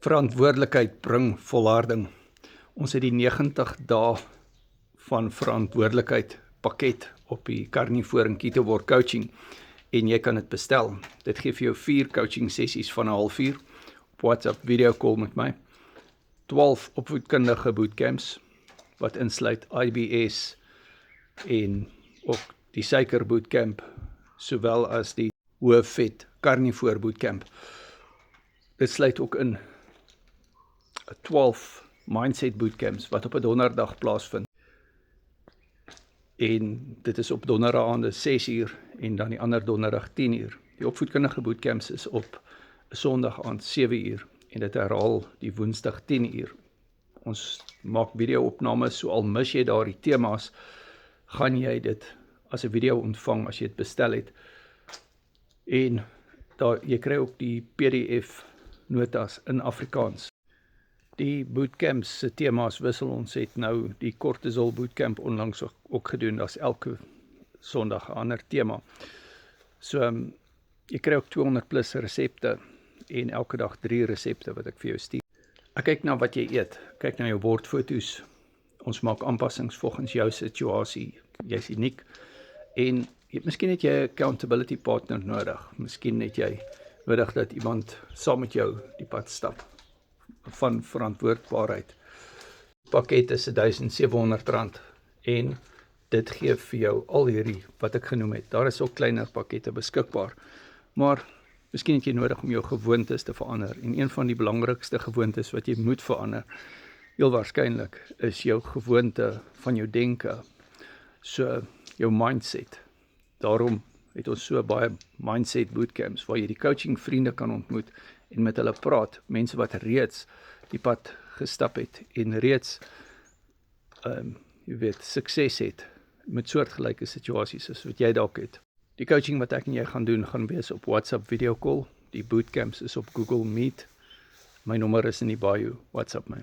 Verantwoordelikheid bring volharding. Ons het die 90 dae van verantwoordelikheid pakket op die Carnivore en Keto War coaching en jy kan dit bestel. Dit gee vir jou 4 coaching sessies van 'n halfuur op WhatsApp video call met my. 12 opvoedkundige bootcamps wat insluit IBS en ook die suiker bootcamp sowel as die hoë vet Carnivore bootcamp. Dit sluit ook in 12 mindset bootcamps wat op 'n donderdag plaasvind. En dit is op donderdagaande 6 uur en dan die ander donderdag 10 uur. Die opvoedkundige bootcamps is op 'n sondag aand 7 uur en dit herhaal die woensdag 10 uur. Ons maak video-opnames, so al mis jy daardie temas, gaan jy dit as 'n video ontvang as jy dit bestel het. En jy kry ook die PDF notas in Afrikaans. Die bootcamps se temas wissel. Ons het nou die cortisol bootcamp onlangs ook gedoen. Daar's elke sondag 'n ander tema. So jy kry ook 200 plus resepte en elke dag 3 resepte wat ek vir jou stuur. Ek kyk na wat jy eet, kyk na jou bordfoto's. Ons maak aanpassings volgens jou situasie. Jy's uniek en miskien het jy 'n accountability partner nodig. Miskien het jy nodig dat iemand saam met jou die pad stap van verantwoordbaarheid. Pakket is R1,700 en dit gee vir jou al hierdie wat ek genoem het. Daar is ook kleiner pakkette beskikbaar, maar miskien het jy nodig om jou gewoontes te verander en een van die belangrikste gewoontes wat jy moet verander, heel waarskynlik, is jou gewoonte van jou denke, so jou mindset. Daarom het ons so baie mindset bootcamps waar jy die coaching vriende kan ontmoet en met hulle praat, mense wat reeds die pad gestap het en reeds sukses het met soortgelyke situasies as wat jy dalk het. Die coaching wat ek en jy gaan doen, gaan wees op WhatsApp video call. Die bootcamps is op Google Meet. My nommer is in die bio, WhatsApp my.